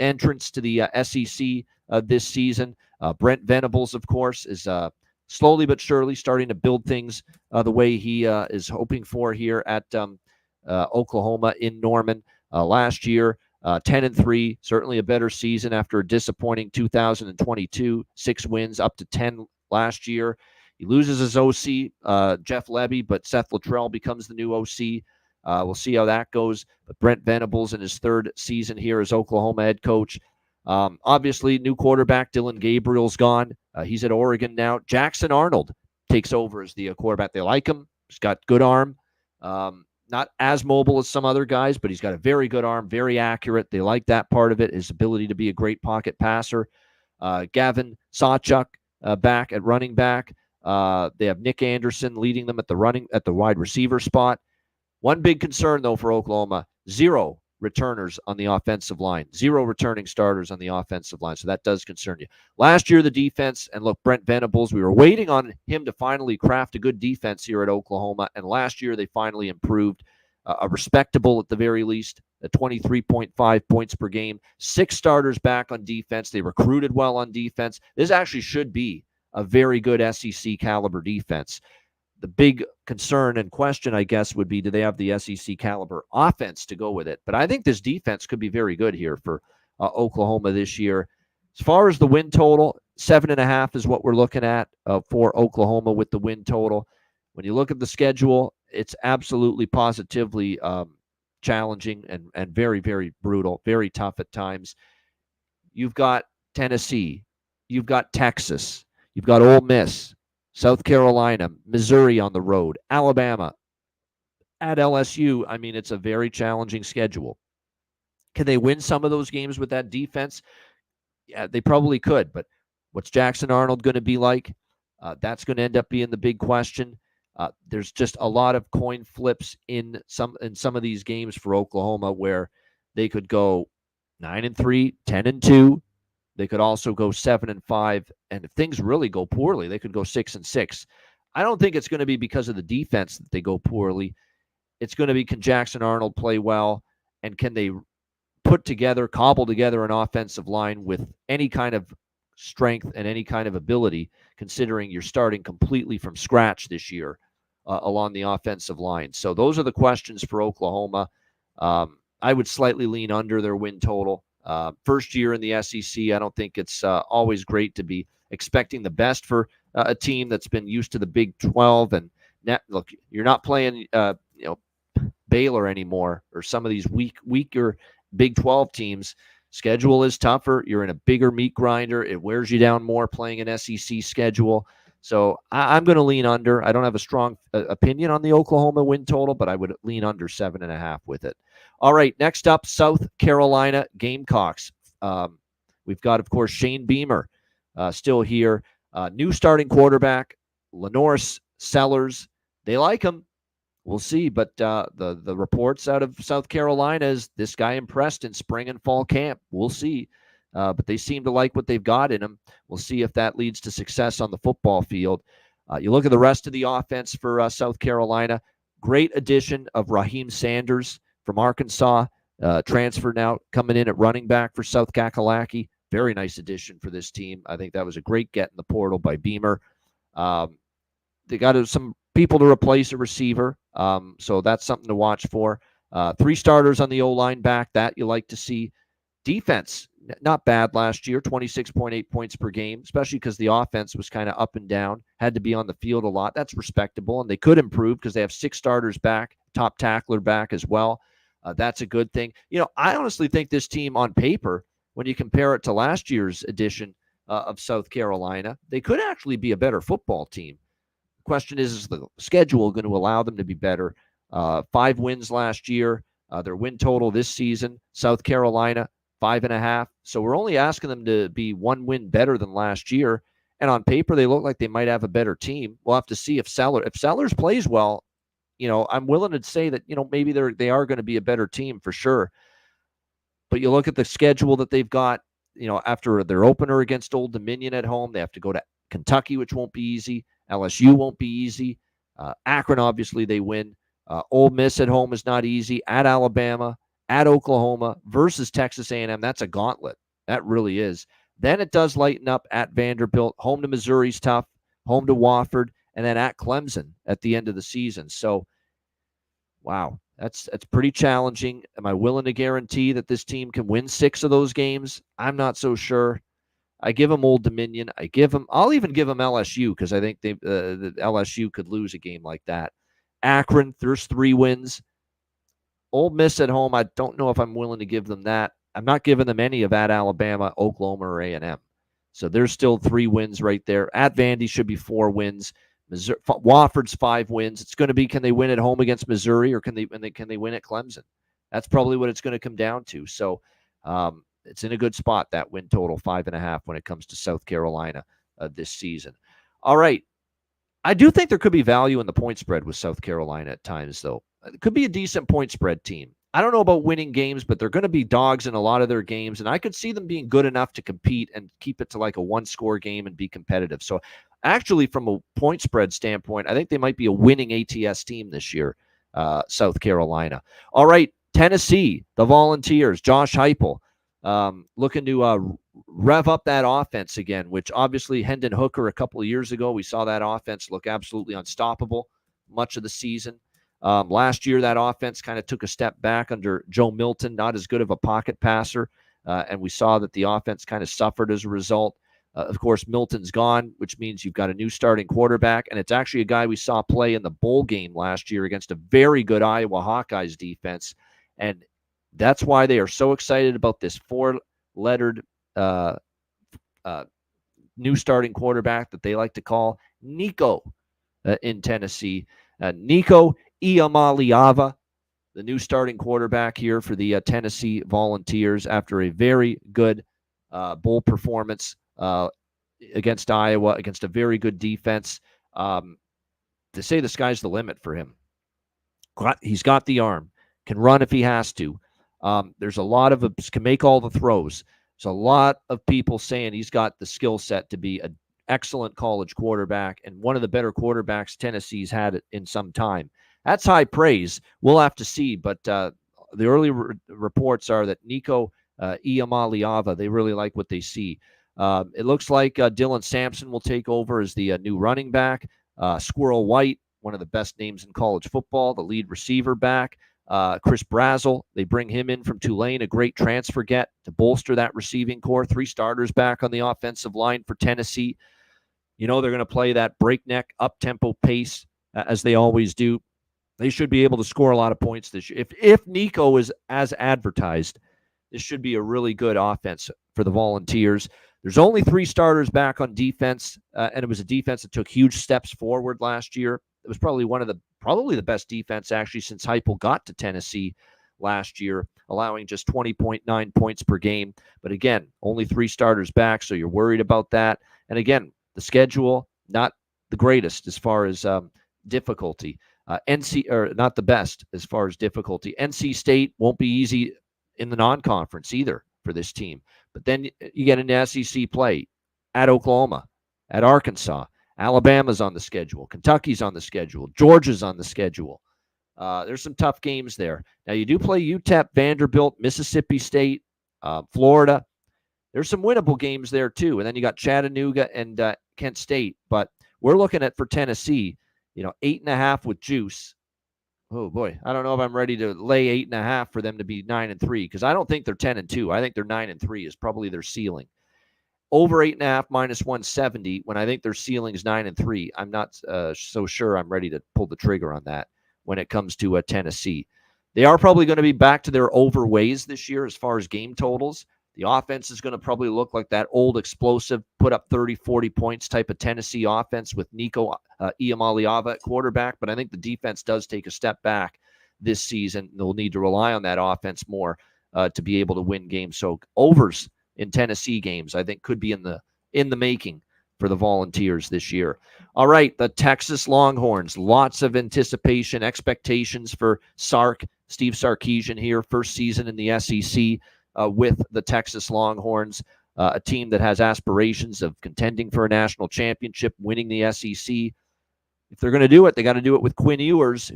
entrants to the SEC this season. Brent Venables, of course, is slowly but surely starting to build things the way he is hoping for here at Oklahoma in Norman. Last year, 10-3, certainly a better season after a disappointing 2022, 6 wins up to 10 last year. He loses his OC, Jeff Levy, but Seth Luttrell becomes the new OC. We'll see how that goes. But Brent Venables in his 3rd season here as Oklahoma head coach. Obviously, new quarterback Dylan Gabriel's gone. He's at Oregon now. Jackson Arnold takes over as the quarterback. They like him. He's got good arm. Not as mobile as some other guys, but he's got a very good arm, very accurate. They like that part of it, his ability to be a great pocket passer. Gavin Sawchuk back at running back. They have Nick Anderson leading them at the wide receiver spot. One big concern, though, for Oklahoma, 0 returners on the offensive line, 0 returning starters on the offensive line. So that does concern you. Last year, the defense, and look, Brent Venables, we were waiting on him to finally craft a good defense here at Oklahoma. And last year, they finally improved a respectable, at the very least, at 23.5 points per game, 6 starters back on defense. They recruited well on defense. This actually should be a very good SEC caliber defense. The big concern and question, I guess, would be, do they have the SEC caliber offense to go with it? But I think this defense could be very good here for Oklahoma this year. As far as the win total, 7.5 is what we're looking at for Oklahoma with the win total. When you look at the schedule, it's absolutely positively challenging and very, very brutal, very tough at times. You've got Tennessee. You've got Texas. You've got Ole Miss, South Carolina, Missouri on the road, Alabama, at LSU. I mean, it's a very challenging schedule. Can they win some of those games with that defense? Yeah, they probably could. But what's Jackson Arnold going to be like? That's going to end up being the big question. There's just a lot of coin flips in some of these games for Oklahoma where they could go 9-3, 10-2. They could also go 7-5, and if things really go poorly, they could go 6-6. I don't think it's going to be because of the defense that they go poorly. It's going to be, can Jackson Arnold play well, and can they cobble together an offensive line with any kind of strength and any kind of ability, considering you're starting completely from scratch this year along the offensive line. So those are the questions for Oklahoma. I would slightly lean under their win total. First year in the SEC, I don't think it's always great to be expecting the best for a team that's been used to the Big 12. And look, you're not playing, Baylor anymore, or some of these weaker Big 12 teams. Schedule is tougher. You're in a bigger meat grinder. It wears you down more playing an SEC schedule. So I'm going to lean under. I don't have a strong opinion on the Oklahoma win total, but I would lean under 7.5 with it. All right, next up, South Carolina Gamecocks. We've got, of course, Shane Beamer still here. New starting quarterback, Lenoris Sellers. They like him. We'll see, but the reports out of South Carolina is this guy impressed in spring and fall camp. We'll see, but they seem to like what they've got in him. We'll see if that leads to success on the football field. You look at the rest of the offense for South Carolina. Great addition of Raheem Sanders from Arkansas, transfer now coming in at running back for South Kakalaki. Very nice addition for this team. I think that was a great get in the portal by Beamer. They got some people to replace a receiver, so that's something to watch for. 3 starters on the O-line back, that you like to see. Defense, not bad last year, 26.8 points per game, especially because the offense was kind of up and down, had to be on the field a lot. That's respectable, and they could improve because they have 6 starters back, top tackler back as well. That's a good thing. I honestly think this team on paper, when you compare it to last year's edition of South Carolina, they could actually be a better football team. Question is the schedule going to allow them to be better? 5 wins last year. Their win total this season, South Carolina, 5.5. So we're only asking them to be 1 win better than last year. And on paper, they look like they might have a better team. We'll have to see if Sellers plays well. I'm willing to say that, maybe they are going to be a better team for sure. But you look at the schedule that they've got, after their opener against Old Dominion at home, they have to go to Kentucky, which won't be easy. LSU won't be easy. Akron, obviously, they win. Ole Miss at home is not easy. At Alabama, at Oklahoma, versus Texas A&M. That's a gauntlet. That really is. Then it does lighten up at Vanderbilt. Home to Missouri's tough. Home to Wofford. And then at Clemson at the end of the season. So, wow, that's pretty challenging. Am I willing to guarantee that this team can win 6 of those games? I'm not so sure. I give them Old Dominion. I'll even give them LSU because I think the LSU could lose a game like that. Akron, there's 3 wins. Ole Miss at home, I don't know if I'm willing to give them that. I'm not giving them any of at Alabama, Oklahoma, or A&M. So there's still 3 wins right there. At Vandy should be 4 wins. Wofford's 5 wins. It's going to be, can they win at home against Missouri or can they win at Clemson? That's probably what it's going to come down to. So, it's in a good spot, that win total, 5.5 when it comes to South Carolina this season. All right. I do think there could be value in the point spread with South Carolina at times, though. It could be a decent point spread team. I don't know about winning games, but they're going to be dogs in a lot of their games, and I could see them being good enough to compete and keep it to like a 1-score game and be competitive. So actually, from a point spread standpoint, I think they might be a winning ATS team this year, South Carolina. All right, Tennessee, the Volunteers, Josh Heupel. Looking to rev up that offense again, which obviously Hendon Hooker a couple of years ago, we saw that offense look absolutely unstoppable much of the season. Last year, that offense kind of took a step back under Joe Milton, not as good of a pocket passer, and we saw that the offense kind of suffered as a result. Of course, Milton's gone, which means you've got a new starting quarterback, and it's actually a guy we saw play in the bowl game last year against a very good Iowa Hawkeyes defense, and that's why they are so excited about this 4-lettered new starting quarterback that they like to call Nico in Tennessee. Nico Iamaleava, the new starting quarterback here for the Tennessee Volunteers after a very good bowl performance against Iowa, against a very good defense. To say the sky's the limit for him. He's got the arm, can run if he has to. There's a lot of can make all the throws. There's a lot of people saying he's got the skill set to be an excellent college quarterback and one of the better quarterbacks Tennessee's had in some time. That's high praise. We'll have to see, but the early reports are that Nico Iamaleava, they really like what they see. It looks like Dylan Sampson will take over as the new running back. Squirrel White, one of the best names in college football, the lead receiver back. Chris Brazel, they bring him in from Tulane, a great transfer get to bolster that receiving core. 3 starters back on the offensive line for Tennessee. They're going to play that breakneck, up-tempo pace as they always do. They should be able to score a lot of points this year. If Nico is as advertised, This should be a really good offense for the Volunteers. There's only 3 starters back on defense, and it was a defense that took huge steps forward last year. It was probably probably the best defense actually since Heupel got to Tennessee last year, allowing just 20.9 points per game. But again, only 3 starters back, so you're worried about that. And again, the schedule, not the greatest as far as difficulty. Not the best as far as difficulty. NC State won't be easy in the non-conference either for this team. But then you get into SEC play at Oklahoma, at Arkansas. Alabama's on the schedule. Kentucky's on the schedule. Georgia's on the schedule. There's some tough games there. Now, you do play UTEP, Vanderbilt, Mississippi State, Florida. There's some winnable games there, too. And then you got Chattanooga and Kent State. But we're looking at, for Tennessee, 8.5 with juice. Oh, boy. I don't know if I'm ready to lay 8.5 for them to be 9-3, because I don't think they're 10-2. I think they're 9-3 is probably their ceiling. Over 8.5 minus 170, when I think their ceiling is 9-3. I'm not so sure I'm ready to pull the trigger on that when it comes to Tennessee. They are probably going to be back to their overways this year as far as game totals. The offense is going to probably look like that old explosive, put up 30, 40 points type of Tennessee offense with Nico Iamaleava at quarterback. But I think the defense does take a step back this season. They'll need to rely on that offense more to be able to win games. So overs in Tennessee games, I think, could be in the making for the Volunteers this year. All right, the Texas Longhorns. Lots of anticipation, expectations for Sark, Steve Sarkisian here, first season in the SEC. With the Texas Longhorns, a team that has aspirations of contending for a national championship, winning the SEC. If they're going to do it, they got to do it with Quinn Ewers,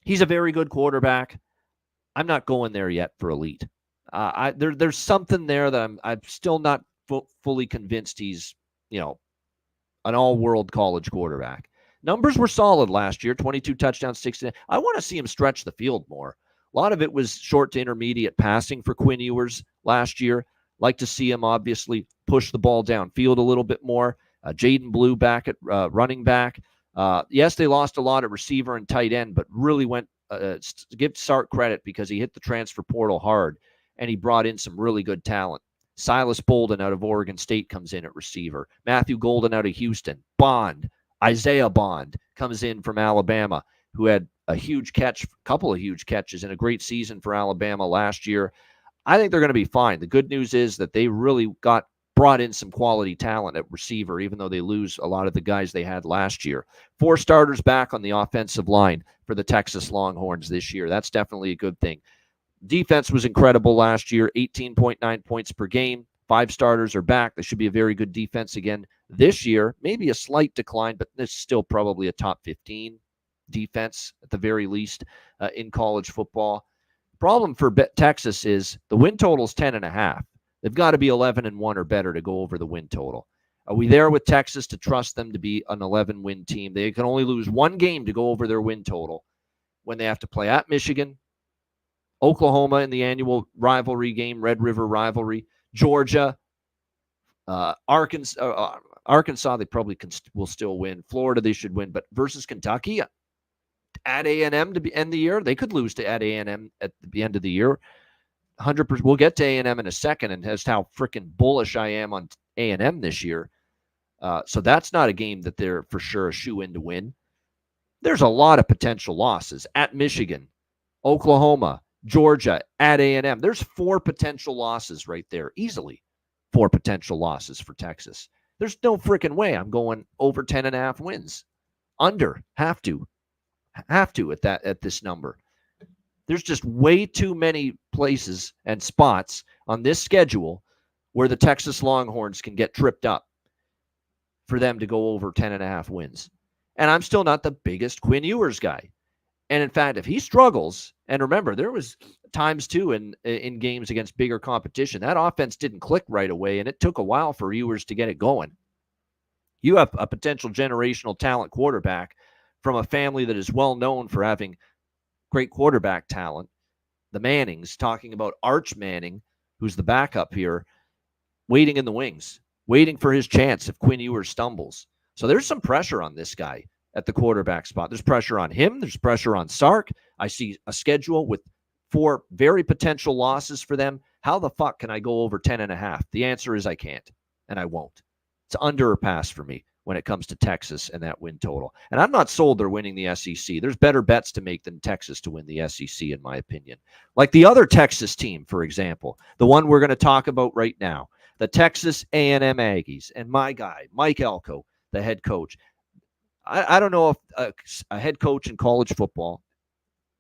he's a very good quarterback. I'm not going there yet for elite. There's something there that I'm still not fully convinced he's, an all-world college quarterback. Numbers were solid last year, 22 touchdowns, 16. I want to see him stretch the field more. A lot of it was short to intermediate passing for Quinn Ewers last year. Like to see him obviously push the ball downfield a little bit more. Jaden Blue back at running back. Yes, they lost a lot at receiver and tight end, but really went give Sark credit because he hit the transfer portal hard and he brought in some really good talent. Silas Bolden out of Oregon State comes in at receiver. Matthew Golden out of Houston. Isaiah Bond comes in from Alabama, who had a couple of huge catches, and a great season for Alabama last year. I think they're going to be fine. The good news is that they really brought in some quality talent at receiver, even though they lose a lot of the guys they had last year. 4 starters back on the offensive line for the Texas Longhorns this year. That's definitely a good thing. Defense was incredible last year, 18.9 points per game. 5 starters are back. They should be a very good defense again this year. Maybe a slight decline, but it's still probably a top 15 defense at the very least in college football. Problem for Texas is the win total is 10.5. They've got to be 11-1 or better to go over the win total. Are we there with Texas to trust them to be an 11-win team? They can only lose 1 game to go over their win total when they have to play at Michigan, Oklahoma in the annual rivalry game, Red River rivalry, Georgia, Arkansas, they probably will still win. Florida, they should win, but versus Kentucky at A&M to end the year, they could lose to at A&M at the end of the year. 100%. We'll get to A&M in a second, and just how freaking bullish I am on A&M this year. So that's not a game that they're for sure a shoe-in to win. There's a lot of potential losses at Michigan, Oklahoma, Georgia, at A&M. There's 4 potential losses right there, easily 4 potential losses for Texas. There's no freaking way I'm going over 10.5 wins. Under, have to at this number. There's just way too many places and spots on this schedule where the Texas Longhorns can get tripped up for them to go over 10.5 wins. And I'm still not the biggest Quinn Ewers guy. And in fact, if he struggles, and remember, there was times too in games against bigger competition, that offense didn't click right away, and it took a while for Ewers to get it going. You have a potential generational talent quarterback from a family that is well known for having great quarterback talent. The Mannings, talking about Arch Manning, who's the backup here, waiting in the wings, waiting for his chance if Quinn Ewers stumbles. So there's some pressure on this guy at the quarterback spot. There's pressure on him. There's pressure on Sark. I see a schedule with 4 very potential losses for them. How the fuck can I go over 10.5? The answer is I can't, and I won't. It's under or pass for me when it comes to Texas and that win total. And I'm not sold they're winning the SEC. There's better bets to make than Texas to win the SEC, in my opinion. Like the other Texas team, for example, the one we're going to talk about right now, the Texas A&M Aggies, and my guy, Mike Elko, the head coach. I don't know if a head coach in college football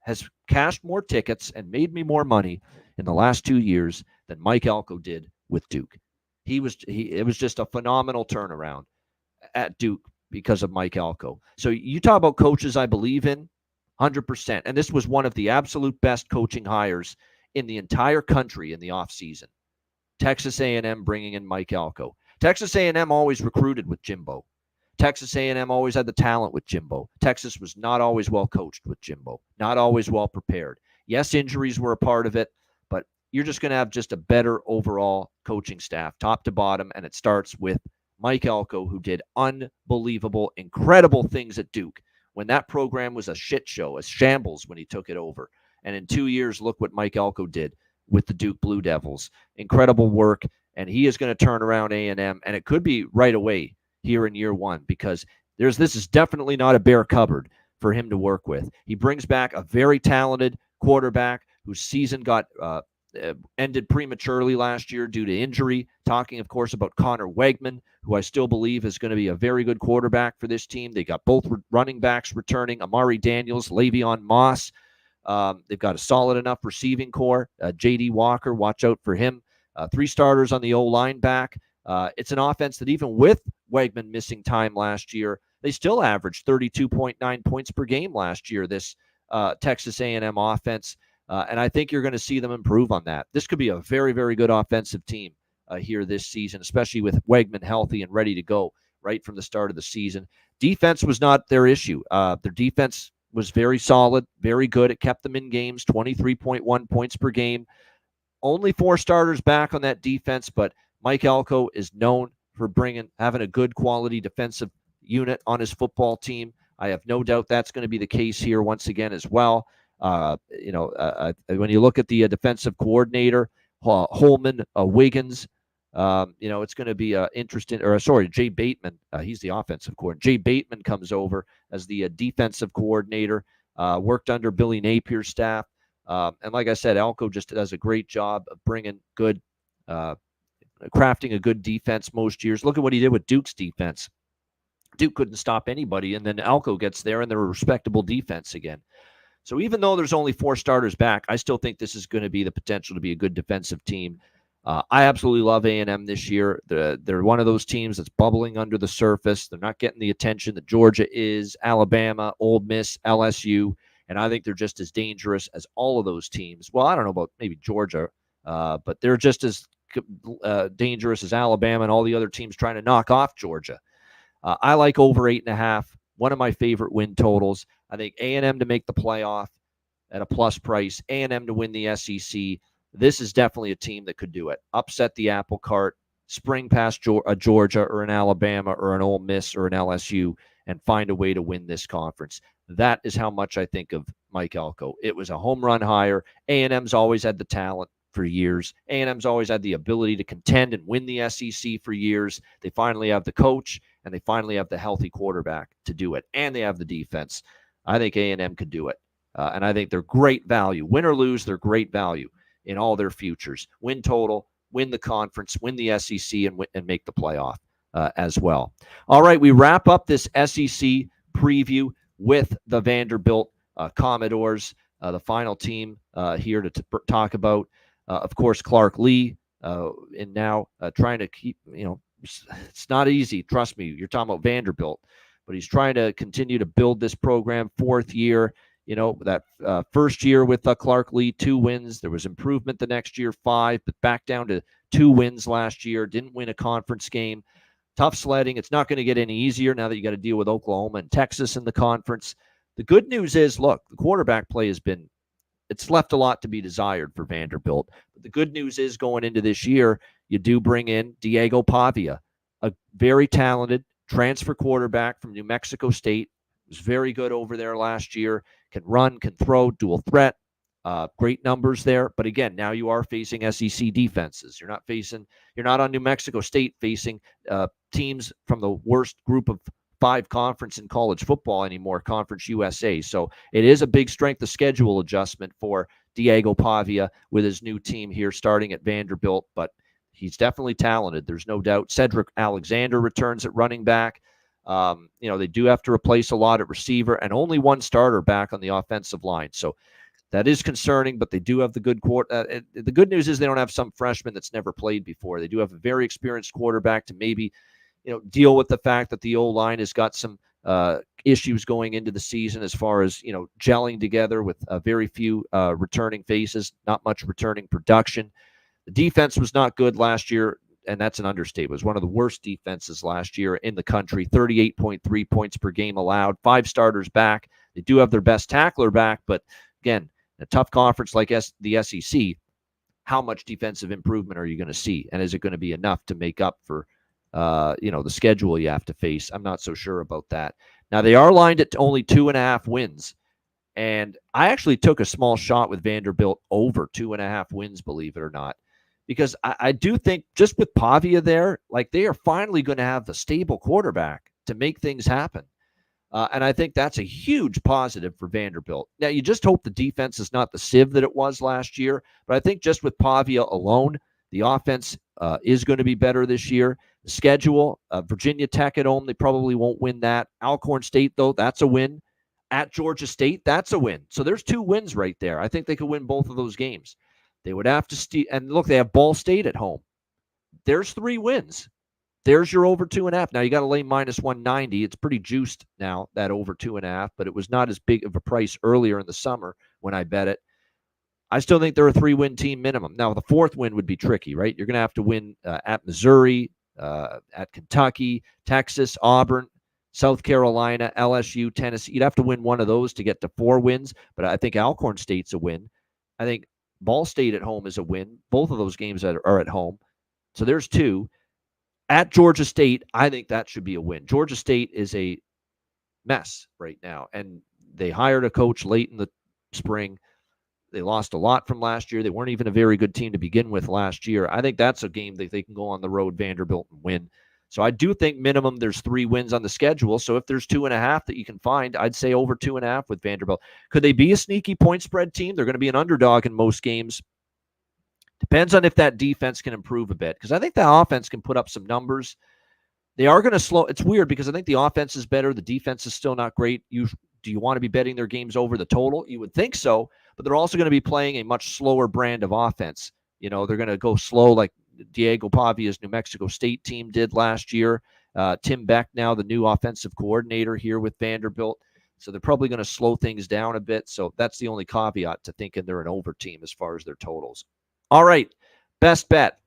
has cashed more tickets and made me more money in the last 2 years than Mike Elko did with Duke. It was just a phenomenal turnaround at Duke because of Mike Elko. So you talk about coaches I believe in, 100%. And this was one of the absolute best coaching hires in the entire country in the offseason. Texas A&M bringing in Mike Elko. Texas A&M always recruited with Jimbo. Texas A&M always had the talent with Jimbo. Texas was not always well coached with Jimbo, not always well prepared. Yes, injuries were a part of it, but you're just going to have just a better overall coaching staff, top to bottom, and it starts with Mike Elko, who did unbelievable, incredible things at Duke when that program was a shit show, a shambles when he took it over. And in 2 years, look what Mike Elko did with the Duke Blue Devils. Incredible work, and he is going to turn around A&M, and it could be right away here in year one, because this is definitely not a bare cupboard for him to work with. He brings back a very talented quarterback whose season got ended prematurely last year due to injury. Talking, of course, about Connor Wegman, who I still believe is going to be a very good quarterback for this team. They got both running backs returning, Amari Daniels, Le'Veon Moss. They've got a solid enough receiving core. J.D. Walker, watch out for him. 3 starters on the O-line back. It's an offense that even with Wegman missing time last year, they still averaged 32.9 points per game last year, this Texas A&M offense. And I think you're going to see them improve on that. This could be a very, very good offensive team here this season, especially with Wegman healthy and ready to go right from the start of the season. Defense was not their issue. Their defense was very solid, very good. It kept them in games, 23.1 points per game. Only 4 starters back on that defense, but Mike Elko is known for having a good quality defensive unit on his football team. I have no doubt that's going to be the case here once again as well. When you look at the defensive coordinator, Holman Wiggins, it's going to be interesting. Jay Bateman. He's the offensive coordinator. Jay Bateman comes over as the defensive coordinator, worked under Billy Napier's staff. And like I said, Elko just does a great job of bringing good, crafting a good defense most years. Look at what he did with Duke's defense. Duke couldn't stop anybody, and then Elko gets there, and they're a respectable defense again. So even though there's only 4 starters back, I still think this is going to be the potential to be a good defensive team. I absolutely love A&M this year. They're one of those teams that's bubbling under the surface. They're not getting the attention that Georgia is, Alabama, Ole Miss, LSU, and I think they're just as dangerous as all of those teams. Well, I don't know about maybe Georgia, but they're just as dangerous as Alabama and all the other teams trying to knock off Georgia. I like over 8.5. One of my favorite win totals. I think A&M to make the playoff at a plus price. A&M to win the SEC. This is definitely a team that could do it. Upset the apple cart, spring past Georgia or an Alabama or an Ole Miss or an LSU, and find a way to win this conference. That is how much I think of Mike Elko. It was a home run hire. A&M's always had the talent for years. A&M's always had the ability to contend and win the SEC for years. They finally have the coach, and they finally have the healthy quarterback to do it, and they have the defense. I think A&M could do it, and I think they're great value. Win or lose, they're great value in all their futures. Win total, win the conference, win the SEC, and make the playoff as well. All right, we wrap up this SEC preview with the Vanderbilt Commodores, the final team here to talk about. Of course, Clark Lee, and now trying to keep, it's not easy. Trust me, you're talking about Vanderbilt, but he's trying to continue to build this program. 4th year, that first year with Clark Lee, 2 wins. There was improvement the next year, 5, but back down to 2 wins last year. Didn't win a conference game. Tough sledding. It's not going to get any easier now that you got to deal with Oklahoma and Texas in the conference. The good news is, look, the quarterback play it's left a lot to be desired for Vanderbilt. But the good news is going into this year, you do bring in Diego Pavia, a very talented transfer quarterback from New Mexico State. Was very good over there last year. Can run, can throw, dual threat. Great numbers there. But again, now you are facing SEC defenses. You're not on New Mexico State facing teams from the worst group of 5 conference in college football anymore, Conference USA. So it is a big strength of schedule adjustment for Diego Pavia with his new team here starting at Vanderbilt. But he's definitely talented. There's no doubt. Cedric Alexander returns at running back. They do have to replace a lot at receiver and only one starter back on the offensive line. So that is concerning, but they do have the good the good news is they don't have some freshman that's never played before. They do have a very experienced quarterback to maybe, deal with the fact that the O-line has got some issues going into the season as far as, gelling together with very few returning faces, not much returning production. The defense was not good last year, and that's an understatement. It was one of the worst defenses last year in the country, 38.3 points per game allowed, 5 starters back. They do have their best tackler back, but again, a tough conference like the SEC, how much defensive improvement are you going to see? And is it going to be enough to make up for, the schedule you have to face? I'm not so sure about that. Now, they are lined at only 2.5 wins. And I actually took a small shot with Vanderbilt over 2.5 wins, believe it or not, because I do think just with Pavia there, like they are finally going to have the stable quarterback to make things happen. And I think that's a huge positive for Vanderbilt. Now, you just hope the defense is not the sieve that it was last year. But I think just with Pavia alone, the offense is going to be better this year. The schedule, Virginia Tech at home, they probably won't win that. Alcorn State, though, that's a win. At Georgia State, that's a win. So there's 2 wins right there. I think they could win both of those games. They would have to and look, they have Ball State at home. There's 3 wins. There's your over 2.5. Now you got to lay minus 190. It's pretty juiced now, that over 2.5, but it was not as big of a price earlier in the summer when I bet it. I still think they're a 3-win team minimum. Now the 4th win would be tricky, right? You're going to have to win at Missouri, at Kentucky, Texas, Auburn, South Carolina, LSU, Tennessee. You'd have to win one of those to get to 4 wins, but I think Alcorn State's a win. I think Ball State at home is a win. Both of those games are at home. So there's 2. At Georgia State, I think that should be a win. Georgia State is a mess right now, and they hired a coach late in the spring. They lost a lot from last year. They weren't even a very good team to begin with last year. I think that's a game that they can go on the road, Vanderbilt, and win. So I do think minimum there's 3 wins on the schedule. So if there's 2.5 that you can find, I'd say over 2.5 with Vanderbilt. Could they be a sneaky point spread team? They're going to be an underdog in most games. Depends on if that defense can improve a bit, because I think that offense can put up some numbers. They are going to slow. It's weird because I think the offense is better. The defense is still not great. Do you want to be betting their games over the total? You would think so, but they're also going to be playing a much slower brand of offense. They're going to go slow like Diego Pavia's New Mexico State team did last year. Tim Beck, now the new offensive coordinator here with Vanderbilt. So they're probably going to slow things down a bit. So that's the only caveat to thinking they're an over team as far as their totals. All right, best bet.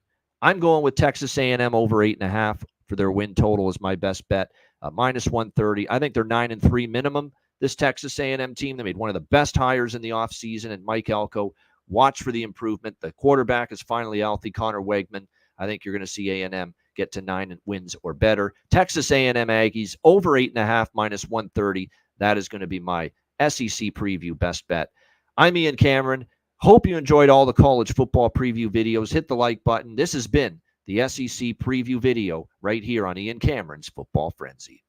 I'm going with Texas A&M over 8.5 for their win total is my best bet. Minus 130. I think they're 9-3 minimum. This Texas A&M team, they made one of the best hires in the offseason, and Mike Elko. Watch for the improvement. The quarterback is finally healthy, Connor Wegman. I think you're going to see A&M get to 9 wins or better. Texas A&M Aggies over 8.5 minus 130. That is going to be my SEC preview best bet. I'm Ian Cameron. Hope you enjoyed all the college football preview videos. Hit the like button. This has been the SEC preview video right here on Ian Cameron's Football Frenzy.